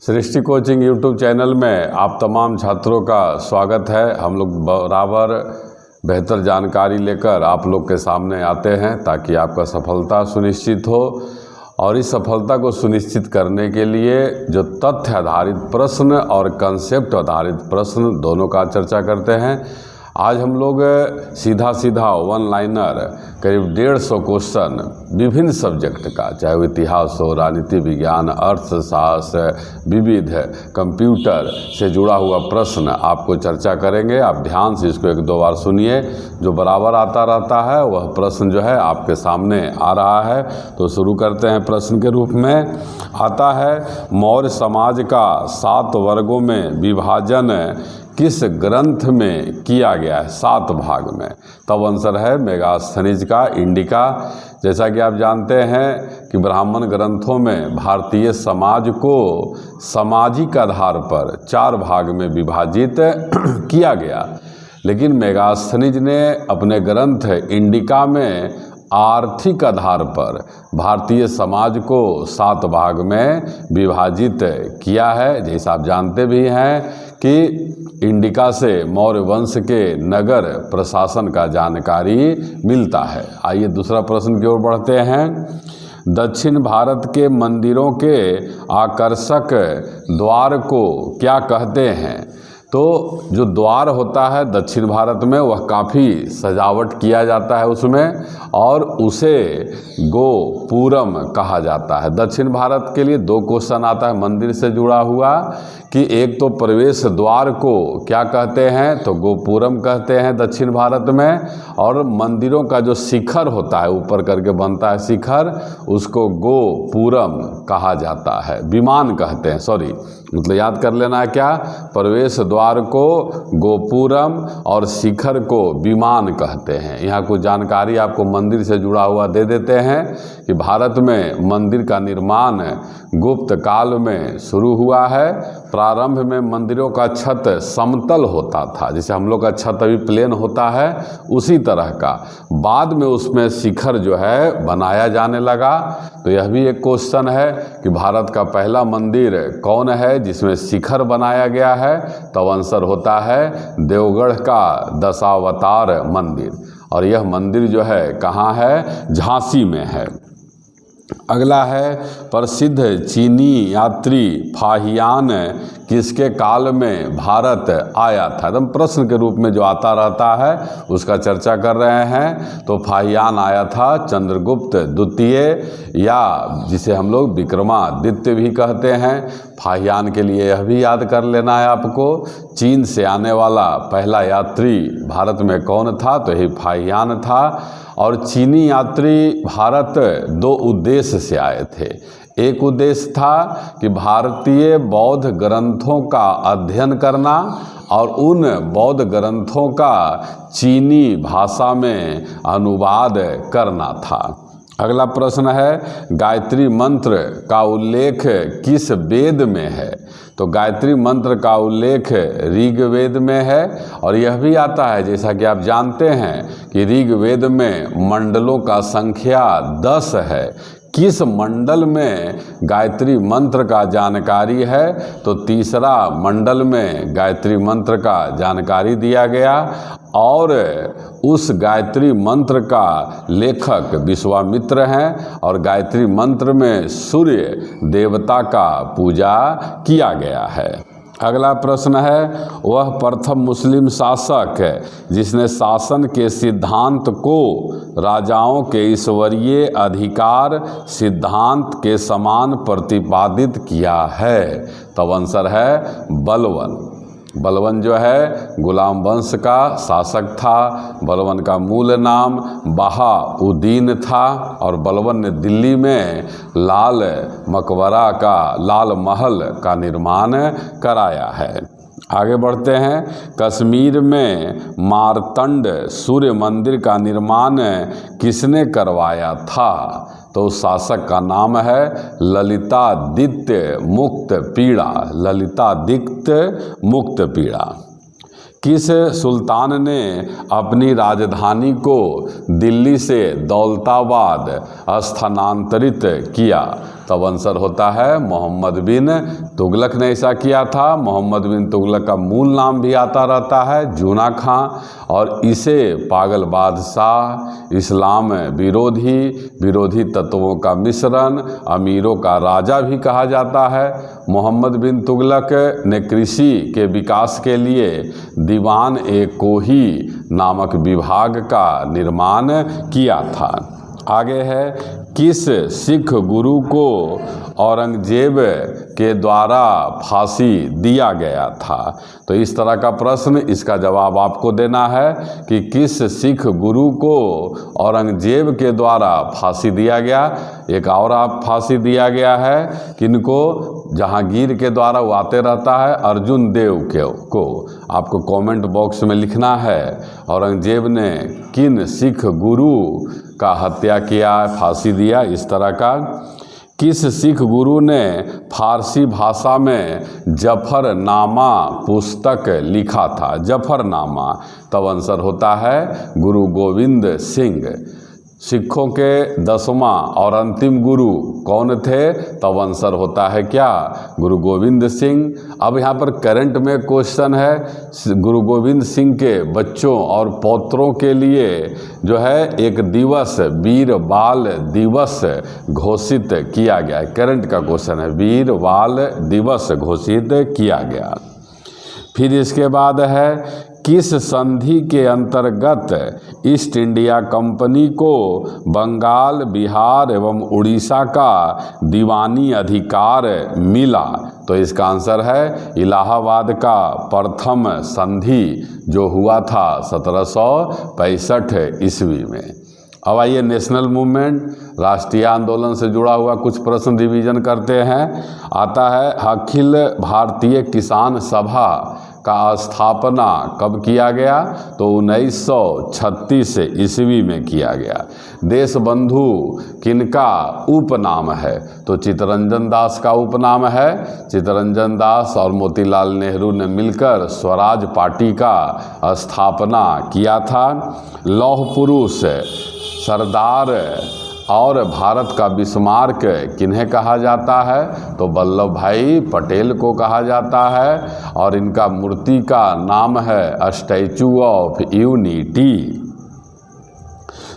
सृष्टि coaching YouTube channel में आप तमाम छात्रों का स्वागत है। हम लोग बराबर बेहतर जानकारी लेकर आप लोग के सामने आते हैं ताकि आपका सफलता सुनिश्चित हो। और इस सफलता को सुनिश्चित करने के लिए जो तथ्य आधारित प्रश्न और कंसेप्ट आधारित प्रश्न दोनों का चर्चा करते हैं। आज हम लोग सीधा वन लाइनर करीब 150 क्वेश्चन विभिन्न सब्जेक्ट का, चाहे वो इतिहास हो, राजनीति विज्ञान, अर्थशास्त्र, विविध, कंप्यूटर से जुड़ा हुआ प्रश्न आपको चर्चा करेंगे। आप ध्यान से इसको 1-2 बार सुनिए। जो बराबर आता रहता है वह प्रश्न जो है आपके सामने आ रहा है। तो शुरू करते हैं। प्रश्न के रूप में आता है, मौर्य समाज का 7 वर्गों में विभाजन किस ग्रंथ में किया गया है? 7 भाग में। तब आंसर है मेगास्थनीज का इंडिका। जैसा कि आप जानते हैं कि ब्राह्मण ग्रंथों में भारतीय समाज को सामाजिक आधार पर 4 भाग में विभाजित किया गया, लेकिन मेगास्थनीज ने अपने ग्रंथ इंडिका में आर्थिक आधार पर भारतीय समाज को 7 भाग में विभाजित किया है। जैसा आप जानते भी हैं कि इंडिका से मौर्य वंश के नगर प्रशासन का जानकारी मिलता है। आइए दूसरा प्रश्न की ओर बढ़ते हैं। दक्षिण भारत के मंदिरों के आकर्षक द्वार को क्या कहते हैं? तो जो द्वार होता है दक्षिण भारत में वह काफ़ी सजावट किया जाता है उसमें, और उसे गोपुरम कहा जाता है। दक्षिण भारत के लिए 2 क्वेश्चन आता है मंदिर से जुड़ा हुआ कि एक तो प्रवेश द्वार को क्या कहते हैं? तो गोपुरम कहते हैं दक्षिण भारत में। और मंदिरों का जो शिखर होता है, ऊपर करके बनता है शिखर, उसको गोपुरम कहा जाता है, विमान कहते हैं। सॉरी, मतलब याद कर लेना है क्या? प्रवेश द्वार को गोपुरम और शिखर को विमान कहते हैं। यहाँ कुछ जानकारी आपको मंदिर से जुड़ा हुआ दे देते हैं कि भारत में मंदिर का निर्माण गुप्त काल में शुरू हुआ है। प्रारंभ में मंदिरों का छत समतल होता था, जैसे हम लोग का छत अभी प्लेन होता है उसी तरह का। बाद में उसमें शिखर जो है बनाया जाने लगा। तो यह भी एक क्वेश्चन है कि भारत का पहला मंदिर कौन है जिसमें शिखर बनाया गया है? तो आंसर होता है देवगढ़ का दशावतार मंदिर। और यह मंदिर जो है कहाँ है? झांसी में है। अगला है, प्रसिद्ध चीनी यात्री फाहियान किसके काल में भारत आया था? एकदम प्रश्न के रूप में जो आता रहता है उसका चर्चा कर रहे हैं। तो फाहियान आया था चंद्रगुप्त द्वितीय, या जिसे हम लोग विक्रमादित्य भी कहते हैं। फाहियान के लिए यह भी याद कर लेना है आपको, चीन से आने वाला पहला यात्री भारत में कौन था? तो यही फाहियान था। और चीनी यात्री भारत 2 उद्देश्य से आए थे। एक उद्देश्य था कि भारतीय बौद्ध ग्रंथों का अध्ययन करना और उन बौद्ध ग्रंथों का चीनी भाषा में अनुवाद करना था। अगला प्रश्न है, गायत्री मंत्र का उल्लेख किस वेद में है? तो गायत्री मंत्र का उल्लेख ऋग्वेद में है। और यह भी आता है, जैसा कि आप जानते हैं कि ऋग्वेद में मंडलों का संख्या 10 है। किस मंडल में गायत्री मंत्र का जानकारी है? तो तीसरा मंडल में गायत्री मंत्र का जानकारी दिया गया। और उस गायत्री मंत्र का लेखक विश्वामित्र हैं। और गायत्री मंत्र में सूर्य देवता का पूजा किया गया है। अगला प्रश्न है, वह प्रथम मुस्लिम शासक है जिसने शासन के सिद्धांत को राजाओं के ईश्वरीय अधिकार सिद्धांत के समान प्रतिपादित किया है? तब आंसर है बलवन। बलवन जो है गुलाम वंश का शासक था। बलवन का मूल नाम बहाउद्दीन था। और बलवन ने दिल्ली में लाल मकबरा का, लाल महल का निर्माण कराया है। आगे बढ़ते हैं। कश्मीर में मारतंड सूर्य मंदिर का निर्माण किसने करवाया था? तो उस शासक का नाम है ललितादित्य मुक्तपीड़ा। ललितादित्य मुक्तपीड़ा। किस सुल्तान ने अपनी राजधानी को दिल्ली से दौलताबाद स्थानांतरित किया? तब आंसर होता है मोहम्मद बिन तुगलक ने ऐसा किया था। मोहम्मद बिन तुगलक का मूल नाम भी आता रहता है जूना खां, और इसे पागल बादशाह, इस्लाम विरोधी तत्वों का मिश्रण, अमीरों का राजा भी कहा जाता है। मोहम्मद बिन तुगलक ने कृषि के विकास के लिए दीवान ए कोही नामक विभाग का निर्माण किया था। आगे है, किस सिख गुरु को औरंगजेब के द्वारा फांसी दिया गया था? तो इस तरह का प्रश्न, इसका जवाब आपको देना है कि किस सिख गुरु को औरंगजेब के द्वारा फांसी दिया गया। एक और आप फांसी दिया गया है किनको? जहांगीर के द्वारा वो आते रहता है, अर्जुन देव को आपको कमेंट बॉक्स में लिखना है औरंगजेब ने किन सिख गुरु का हत्या किया, फांसी दिया, इस तरह का। किस सिख गुरु ने फारसी भाषा में जफरनामा पुस्तक लिखा था? जफरनामा, तब आंसर होता है गुरु गोविंद सिंह। सिखों के 10वां और अंतिम गुरु कौन थे? तब आंसर होता है क्या? गुरु गोविंद सिंह। अब यहाँ पर करंट में क्वेश्चन है, गुरु गोविंद सिंह के बच्चों और पौत्रों के लिए जो है एक दिवस, वीर बाल दिवस घोषित किया गया है। करंट का क्वेश्चन है, वीर बाल दिवस घोषित किया गया। फिर इसके बाद है, किस संधि के अंतर्गत ईस्ट इंडिया कंपनी को बंगाल, बिहार एवं उड़ीसा का दीवानी अधिकार मिला? तो इसका आंसर है इलाहाबाद का प्रथम संधि जो हुआ था 1765 ईस्वी में। अब आइए नेशनल मूवमेंट, राष्ट्रीय आंदोलन से जुड़ा हुआ कुछ प्रश्न रिवीजन करते हैं। आता है, अखिल भारतीय किसान सभा का स्थापना कब किया गया? तो 1936 ईस्वी में किया गया। देश बंधु किनका उपनाम है? तो चित्तरंजन दास का उपनाम है। चित्तरंजन दास और मोतीलाल नेहरू ने मिलकर स्वराज पार्टी का स्थापना किया था। लौह पुरुष, सरदार और भारत का बिस्मार्क किन्हें कहा जाता है? तो वल्लभ भाई पटेल को कहा जाता है, और इनका मूर्ति का नाम है स्टैचू ऑफ यूनिटी।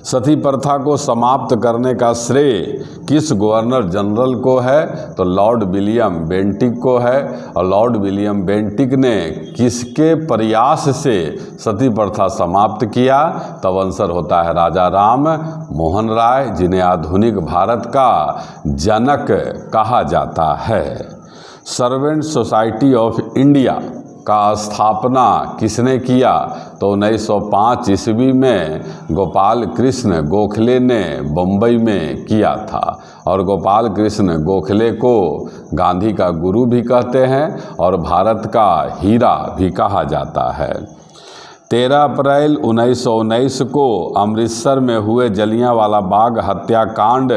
सती प्रथा को समाप्त करने का श्रेय किस गवर्नर जनरल को है? तो लॉर्ड विलियम बेंटिक को है। और लॉर्ड विलियम बेंटिक ने किसके प्रयास से सती प्रथा समाप्त किया? तब आंसर होता है राजा राम मोहन राय, जिन्हें आधुनिक भारत का जनक कहा जाता है। सर्वेंट सोसाइटी ऑफ इंडिया का स्थापना किसने किया? तो 1905 ईस्वी में गोपाल कृष्ण गोखले ने बम्बई में किया था। और गोपाल कृष्ण गोखले को गांधी का गुरु भी कहते हैं और भारत का हीरा भी कहा जाता है। 13 अप्रैल 1919 को अमृतसर में हुए जलियांवाला बाग हत्याकांड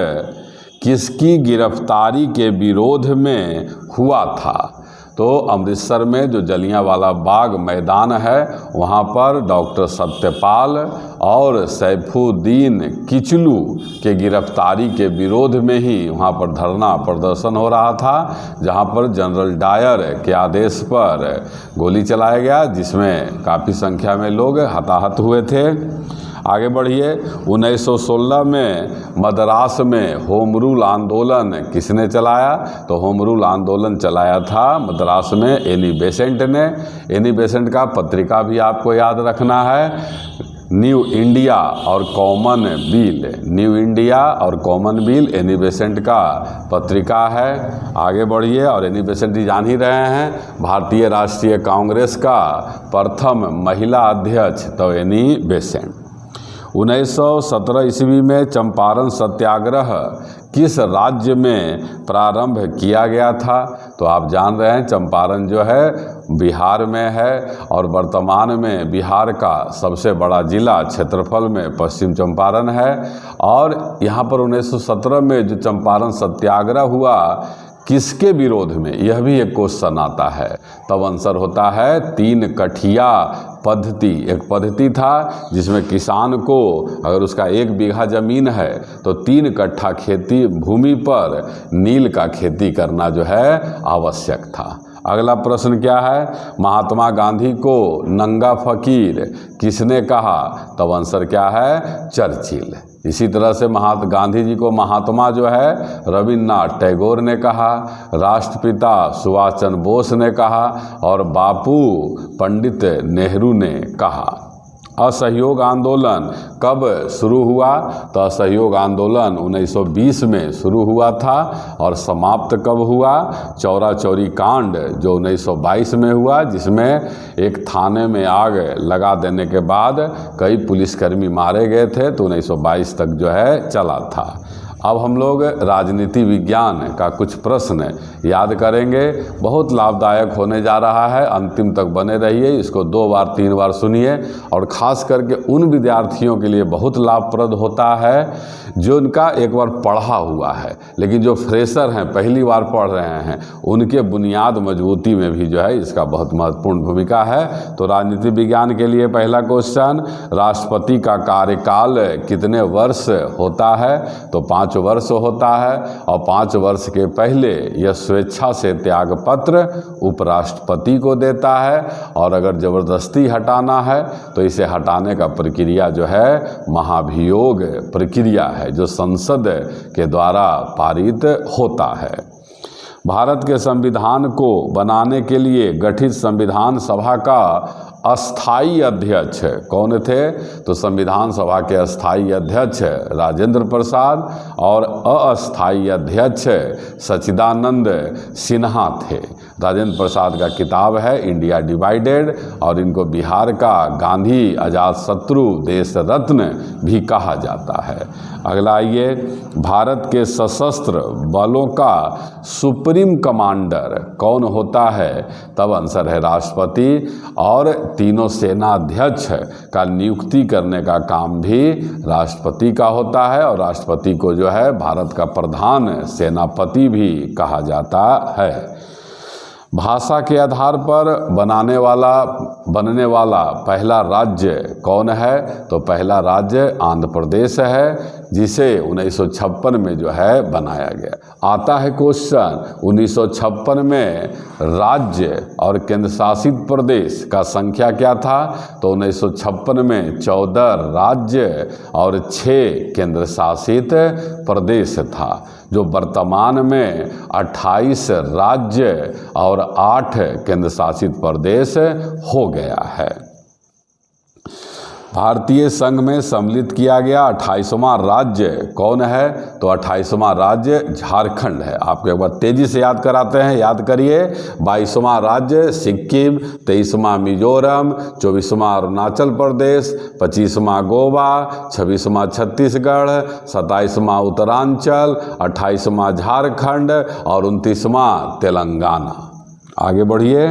किसकी गिरफ्तारी के विरोध में हुआ था? तो अमृतसर में जो जलियांवाला बाग मैदान है वहाँ पर डॉक्टर सत्यपाल और सैफुद्दीन किचलू के गिरफ्तारी के विरोध में ही वहाँ पर धरना प्रदर्शन हो रहा था, जहाँ पर जनरल डायर के आदेश पर गोली चलाया गया, जिसमें काफ़ी संख्या में लोग हताहत हुए थे। आगे बढ़िए, 1916 में मद्रास में होम रूल आंदोलन किसने चलाया? तो होम रूल आंदोलन चलाया था मद्रास में एनी बेसेंट ने। एनी बेसेंट का पत्रिका भी आपको याद रखना है, न्यू इंडिया और कॉमनवेल्थ। न्यू इंडिया और कॉमनवेल्थ एनी बेसेंट का पत्रिका है। आगे बढ़िए, और एनी बेसेंट जान ही रहे हैं भारतीय राष्ट्रीय कांग्रेस का प्रथम महिला अध्यक्ष, तो एनी बेसेंट। 1917 ईस्वी में चंपारण सत्याग्रह किस राज्य में प्रारंभ किया गया था? तो आप जान रहे हैं चंपारण जो है बिहार में है, और वर्तमान में बिहार का सबसे बड़ा जिला क्षेत्रफल में पश्चिम चंपारण है। और यहाँ पर 1917 में जो चंपारण सत्याग्रह हुआ, किसके विरोध में, यह भी एक क्वेश्चन आता है। तब आंसर होता है 3 कठिया पद्धति। एक पद्धति था जिसमें किसान को अगर उसका 1 बीघा ज़मीन है तो 3 कट्ठा खेती भूमि पर नील का खेती करना जो है आवश्यक था। अगला प्रश्न क्या है, महात्मा गांधी को नंगा फकीर किसने कहा? तब आंसर क्या है, चर्चिल। इसी तरह से गांधी जी को महात्मा जो है रविन्द्रनाथ टैगोर ने कहा, राष्ट्रपिता सुभाष चंद्र बोस ने कहा और बापू पंडित नेहरू ने कहा। असहयोग आंदोलन कब शुरू हुआ? तो असहयोग आंदोलन 1920 में शुरू हुआ था और समाप्त कब हुआ? चौरा चौरी कांड जो 1922 में हुआ, जिसमें एक थाने में आग लगा देने के बाद कई पुलिसकर्मी मारे गए थे, तो 1922 तक जो है चला था। अब हम लोग राजनीति विज्ञान का कुछ प्रश्न याद करेंगे, बहुत लाभदायक होने जा रहा है, अंतिम तक बने रहिए, इसको 2 बार 3 बार सुनिए और ख़ास करके उन विद्यार्थियों के लिए बहुत लाभप्रद होता है जो इनका एक बार पढ़ा हुआ है, लेकिन जो फ्रेशर हैं, पहली बार पढ़ रहे हैं, उनके बुनियाद मजबूती में भी जो है इसका बहुत महत्वपूर्ण भूमिका है। तो राजनीति विज्ञान के लिए पहला क्वेश्चन, राष्ट्रपति का कार्यकाल कितने वर्ष होता है? तो 5 वर्ष होता है और 5 वर्ष के पहले यह स्वेच्छा से त्यागपत्र उपराष्ट्रपति को देता है और अगर ज़बरदस्ती हटाना है तो इसे हटाने का प्रक्रिया जो है महाभियोग प्रक्रिया है, जो संसद के द्वारा पारित होता है। भारत के संविधान को बनाने के लिए गठित संविधान सभा का अस्थाई अध्यक्ष कौन थे? तो संविधान सभा के अस्थाई अध्यक्ष राजेंद्र प्रसाद और अस्थाई अध्यक्ष सच्चिदानंद सिन्हा थे। राजेंद्र प्रसाद का किताब है इंडिया डिवाइडेड और इनको बिहार का गांधी अजातशत्रु देश रत्न भी कहा जाता है। अगला आइए, भारत के सशस्त्र बलों का सुप्रीम कमांडर कौन होता है? तब आंसर है राष्ट्रपति और तीनों सेनाध्यक्ष का नियुक्ति करने का काम भी राष्ट्रपति का होता है और राष्ट्रपति को जो है भारत का प्रधान सेनापति भी कहा जाता है। भाषा के आधार पर बनने वाला पहला राज्य कौन है? तो पहला राज्य आंध्र प्रदेश है, जिसे 1956 में जो है बनाया गया। आता है क्वेश्चन, 1956 में राज्य और केंद्र शासित प्रदेश का संख्या क्या था? तो 1956 में 14 राज्य और 6 केंद्र शासित प्रदेश था, जो वर्तमान में 28 राज्य और 8 केंद्र शासित प्रदेश हो गया है। भारतीय संघ में सम्मिलित किया गया 28वां राज्य कौन है? तो 28वां राज्य झारखंड है। आपको एक बार तेजी से याद कराते हैं, याद करिए। 22वां राज्य सिक्किम, 23वां मिजोरम, 24वां अरुणाचल प्रदेश, 25वां गोवा, 26वां छत्तीसगढ़, 27वां उत्तरांचल, 28वां झारखंड और 29वां तेलंगाना। आगे बढ़िए।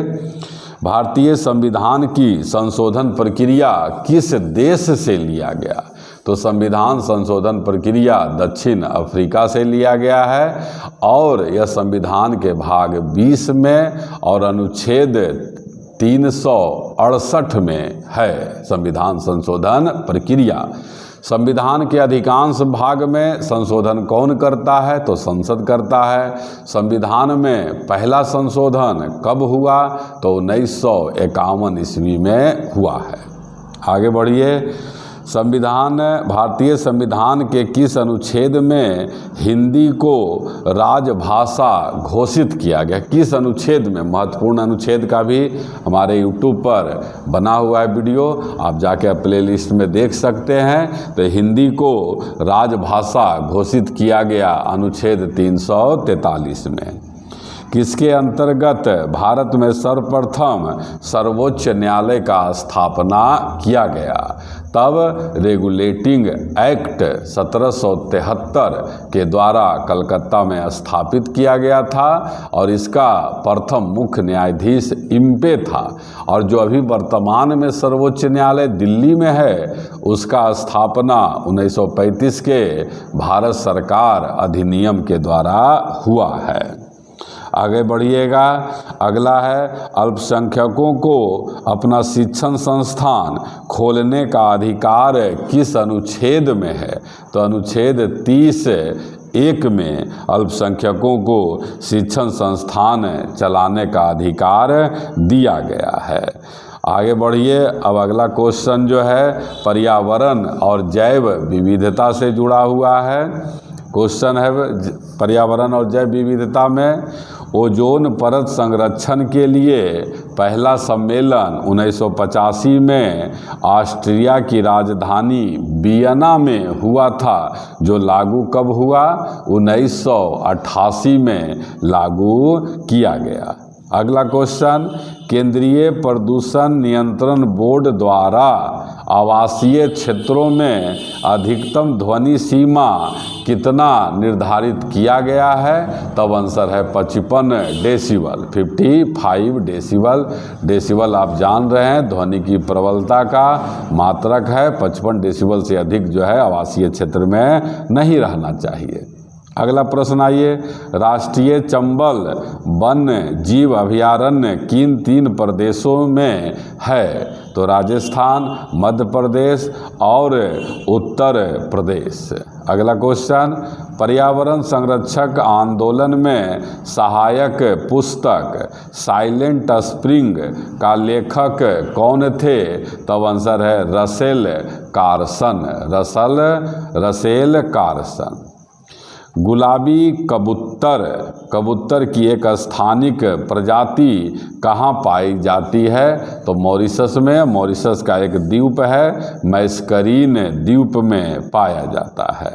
भारतीय संविधान की संशोधन प्रक्रिया किस देश से लिया गया? तो संविधान संशोधन प्रक्रिया दक्षिण अफ्रीका से लिया गया है और यह संविधान के भाग 20 में और अनुच्छेद 368 में है संविधान संशोधन प्रक्रिया। संविधान के अधिकांश भाग में संशोधन कौन करता है? तो संसद करता है। संविधान में पहला संशोधन कब हुआ? तो 1951 ईस्वी में हुआ है। आगे बढ़िए। भारतीय संविधान के किस अनुच्छेद में हिंदी को राजभाषा घोषित किया गया? किस अनुच्छेद में? महत्वपूर्ण अनुच्छेद का भी हमारे यूट्यूब पर बना हुआ है वीडियो, आप जाके प्लेलिस्ट में देख सकते हैं। तो हिंदी को राजभाषा घोषित किया गया अनुच्छेद 343 में। किसके अंतर्गत भारत में सर्वप्रथम सर्वोच्च न्यायालय का स्थापना किया गया? तब रेगुलेटिंग एक्ट 1773 के द्वारा कलकत्ता में स्थापित किया गया था और इसका प्रथम मुख्य न्यायाधीश इम्पे था। और जो अभी वर्तमान में सर्वोच्च न्यायालय दिल्ली में है, उसका स्थापना 1935 के भारत सरकार अधिनियम के द्वारा हुआ है। आगे बढ़िएगा। अगला है अल्पसंख्यकों को अपना शिक्षण संस्थान खोलने का अधिकार किस अनुच्छेद में है? तो अनुच्छेद 30(1) में अल्पसंख्यकों को शिक्षण संस्थान चलाने का अधिकार दिया गया है। आगे बढ़िए। अब अगला क्वेश्चन जो है पर्यावरण और जैव विविधता से जुड़ा हुआ है। क्वेश्चन है पर्यावरण और जैव विविधता में ओजोन परत संरक्षण के लिए पहला सम्मेलन 1985 में ऑस्ट्रिया की राजधानी वियना में हुआ था, जो लागू कब हुआ? 1988 में लागू किया गया। अगला क्वेश्चन केंद्रीय प्रदूषण नियंत्रण बोर्ड द्वारा आवासीय क्षेत्रों में अधिकतम ध्वनि सीमा कितना निर्धारित किया गया है? तब आंसर है 55 डेसिबल, 55 डेसिबल। डेसिबल आप जान रहे हैं ध्वनि की प्रबलता का मात्रक है। 55 डेसिबल से अधिक जो है आवासीय क्षेत्र में नहीं रहना चाहिए। अगला प्रश्न आइए, राष्ट्रीय चंबल वन्य जीव अभयारण्य किन 3 प्रदेशों में है? तो राजस्थान, मध्य प्रदेश और उत्तर प्रदेश। अगला क्वेश्चन पर्यावरण संरक्षक आंदोलन में सहायक पुस्तक साइलेंट स्प्रिंग का लेखक कौन थे? तब आंसर है रसेल कार्सन, रसेल कार्सन। गुलाबी कबूतर की एक स्थानिक प्रजाति कहाँ पाई जाती है? तो मॉरिशस में। मॉरिशस का एक द्वीप है, मैस्करीन द्वीप में पाया जाता है।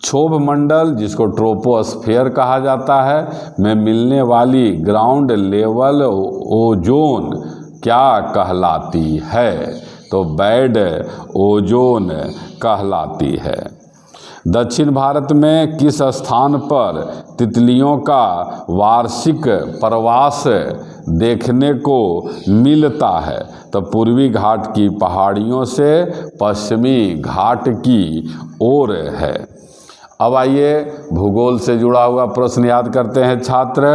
क्षोभ मंडल, जिसको ट्रोपोस्फेयर कहा जाता है, में मिलने वाली ग्राउंड लेवल ओजोन क्या कहलाती है? तो बैड ओजोन कहलाती है। दक्षिण भारत में किस स्थान पर तितलियों का वार्षिक प्रवास देखने को मिलता है? तो पूर्वी घाट की पहाड़ियों से पश्चिमी घाट की ओर है। अब आइए भूगोल से जुड़ा हुआ प्रश्न याद करते हैं छात्र।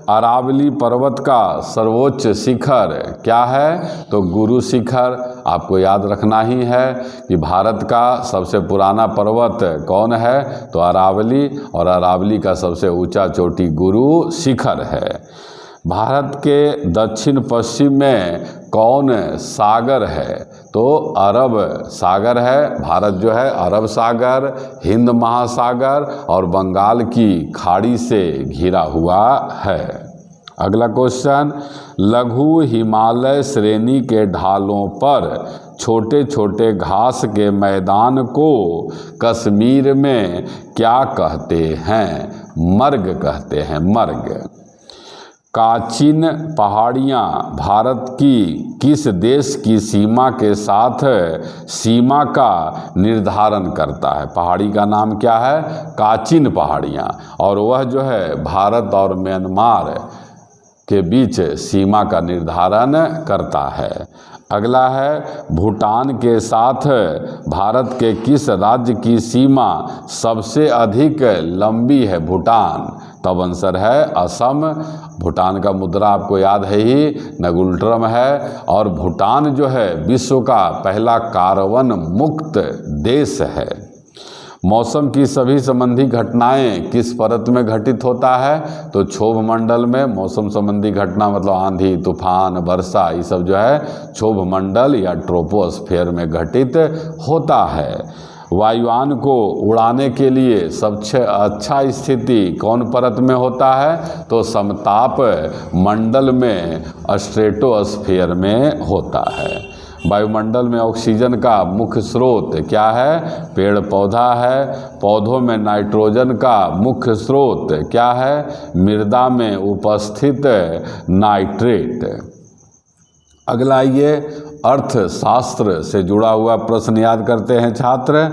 अरावली पर्वत का सर्वोच्च शिखर क्या है? तो गुरु शिखर। आपको याद रखना ही है कि भारत का सबसे पुराना पर्वत कौन है? तो अरावली, और अरावली का सबसे ऊंचा चोटी गुरु शिखर है। भारत के दक्षिण पश्चिम में कौन सागर है? तो अरब सागर है। भारत जो है अरब सागर, हिंद महासागर और बंगाल की खाड़ी से घिरा हुआ है। अगला क्वेश्चन लघु हिमालय श्रेणी के ढालों पर छोटे छोटे घास के मैदान को कश्मीर में क्या कहते हैं? मर्ग कहते हैं, मर्ग। काचिन पहाड़ियाँ भारत की किस देश की सीमा के साथ सीमा का निर्धारण करता है? पहाड़ी का नाम क्या है? काचिन पहाड़ियाँ, और वह जो है भारत और म्यांमार के बीच सीमा का निर्धारण करता है। अगला है भूटान के साथ भारत के किस राज्य की सीमा सबसे अधिक लंबी है? भूटान। तब आंसर है असम। भूटान का मुद्रा आपको याद है ही, नगुल्ट्रम है। और भूटान जो है विश्व का पहला कार्बन मुक्त देश है। मौसम की सभी संबंधी घटनाएं किस परत में घटित होता है? तो क्षोभ मंडल में। मौसम संबंधी घटना मतलब आंधी, तूफान, वर्षा, ये सब जो है क्षोभ मंडल या ट्रोपोस्फेयर में घटित होता है। वायुयान को उड़ाने के लिए सबसे अच्छा स्थिति कौन परत में होता है? तो समताप मंडल में, स्ट्रेटोस्फेयर में होता है। वायुमंडल में ऑक्सीजन का मुख्य स्रोत क्या है? पेड़ पौधा है। पौधों में नाइट्रोजन का मुख्य स्रोत क्या है? मृदा में उपस्थित नाइट्रेट। अगला ये अर्थशास्त्र से जुड़ा हुआ प्रश्न याद करते हैं छात्र।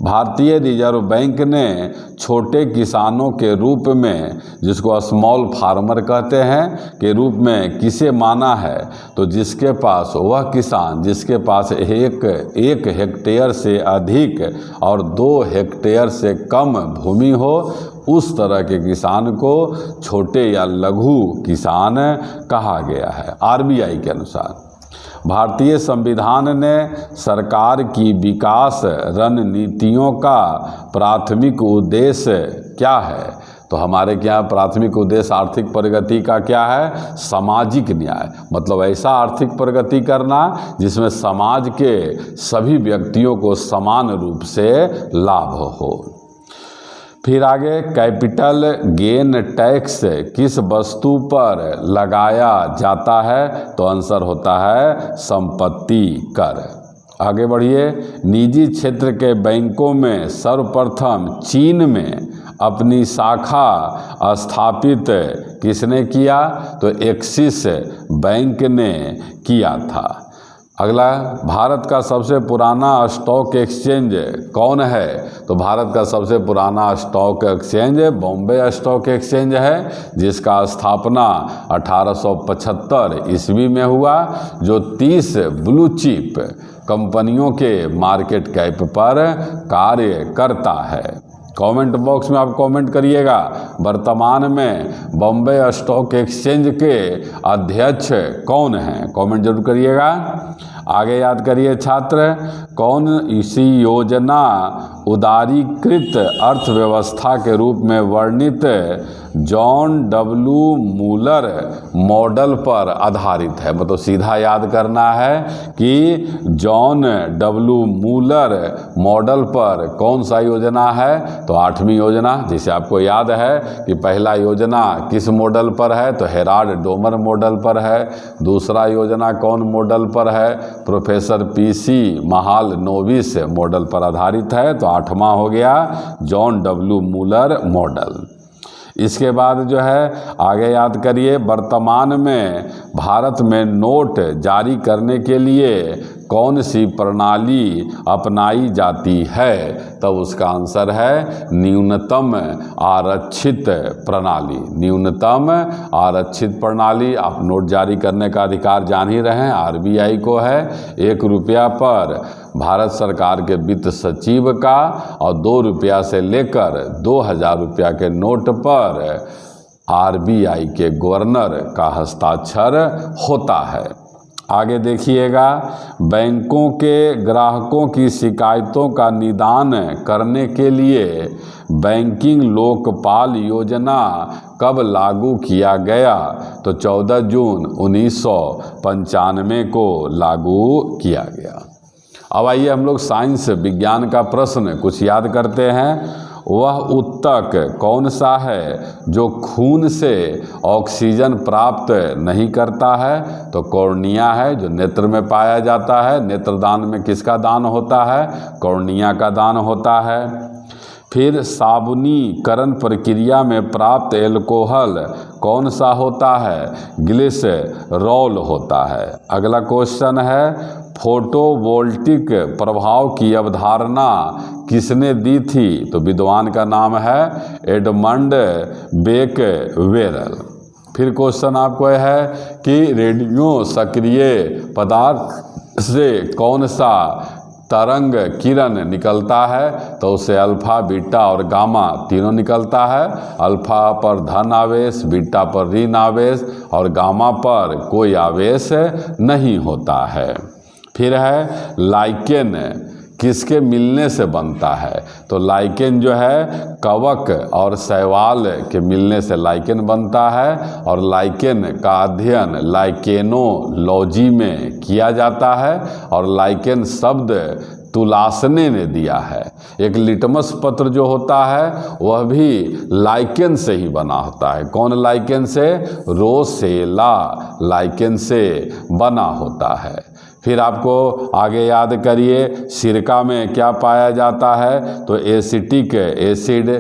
भारतीय रिजर्व बैंक ने छोटे किसानों के रूप में, जिसको स्मॉल फार्मर कहते हैं, के रूप में किसे माना है? तो जिसके पास, वह किसान जिसके पास एक हेक्टेयर से अधिक और 2 हेक्टेयर से कम भूमि हो, उस तरह के किसान को छोटे या लघु किसान कहा गया है। आरबीआई के अनुसार भारतीय संविधान ने सरकार की विकास रणनीतियों का प्राथमिक उद्देश्य क्या है? तो हमारे क्या प्राथमिक उद्देश्य आर्थिक प्रगति का क्या है? सामाजिक न्याय, मतलब ऐसा आर्थिक प्रगति करना जिसमें समाज के सभी व्यक्तियों को समान रूप से लाभ हो। फिर आगे, कैपिटल गेन टैक्स किस वस्तु पर लगाया जाता है? तो आंसर होता है संपत्ति कर। आगे बढ़िए, निजी क्षेत्र के बैंकों में सर्वप्रथम चीन में अपनी शाखा स्थापित किसने किया? तो एक्सिस बैंक ने किया था। अगला, भारत का सबसे पुराना स्टॉक एक्सचेंज कौन है? तो भारत का सबसे पुराना stock exchange Bombay stock exchange है, जिसका स्थापना 1875 ईस्वी में हुआ, जो 30 ब्लू चिप कंपनियों के मार्केट कैप पर कार्य करता है। कमेंट बॉक्स में आप कमेंट करिएगा, वर्तमान में बॉम्बे स्टॉक एक्सचेंज के अध्यक्ष कौन हैं? कमेंट जरूर करिएगा। आगे याद करिए छात्र, कौन इसी योजना उदारीकृत अर्थव्यवस्था के रूप में वर्णित जॉन डब्ल्यू मूलर मॉडल पर आधारित है? मतलब सीधा याद करना है कि जॉन डब्ल्यू मूलर मॉडल पर कौन सा योजना है? तो 8वीं योजना। जिसे आपको याद है कि पहला योजना किस मॉडल पर है? तो हेराल्ड डोमर मॉडल पर है। दूसरा योजना कौन मॉडल पर है? प्रोफेसर पीसी महालनोबिस मॉडल पर आधारित है। तो 8वां हो गया जॉन डब्ल्यू मूलर मॉडल। इसके बाद जो है आगे याद करिए, वर्तमान में भारत में नोट जारी करने के लिए कौन सी प्रणाली अपनाई जाती है? तब उसका आंसर है न्यूनतम आरक्षित प्रणाली। न्यूनतम आरक्षित प्रणाली। आप नोट जारी करने का अधिकार जान ही रहे हैं, आरबीआई को है। 1 रुपया पर भारत सरकार के वित्त सचिव का और 2 रुपया से लेकर 2000 रुपया के नोट पर आरबीआई के गवर्नर का हस्ताक्षर होता है। आगे देखिएगा, बैंकों के ग्राहकों की शिकायतों का निदान करने के लिए बैंकिंग लोकपाल योजना कब लागू किया गया? तो 14 जून 1995 को लागू किया गया। अब आइए हम लोग साइंस विज्ञान का प्रश्न कुछ याद करते हैं। वह ऊतक कौन सा है जो खून से ऑक्सीजन प्राप्त नहीं करता है? तो कॉर्निया है, जो नेत्र में पाया जाता है। नेत्रदान में किसका दान होता है? कॉर्निया का दान होता है। फिर साबुनीकरण प्रक्रिया में प्राप्त एल्कोहल कौन सा होता है? ग्लिसरॉल होता है। अगला क्वेश्चन है, फोटोवोल्टिक प्रभाव की अवधारणा किसने दी थी? तो विद्वान का नाम है एडमंड बेकवेरेल। फिर क्वेश्चन आपको है कि रेडियो सक्रिय पदार्थ से कौन सा तरंग किरण निकलता है? तो उससे अल्फा, बीटा और गामा तीनों निकलता है। अल्फा पर धन आवेश, बीटा पर ऋण आवेश और गामा पर कोई आवेश नहीं होता है। फिर है लाइकेन किसके मिलने से बनता है? तो लाइकेन जो है कवक और शैवाल के मिलने से लाइकेन बनता है। और लाइकेन का अध्ययन लाइकेनोलॉजी में किया जाता है। और लाइकेन शब्द तुलासने ने दिया है। एक लिटमस पत्र जो होता है वह भी लाइकेन से ही बना होता है। कौन लाइकेन से? रोसेला लाइकेन से बना होता है। फिर आपको आगे याद करिए, सिरका में क्या पाया जाता है? तो एसिटिक एसिड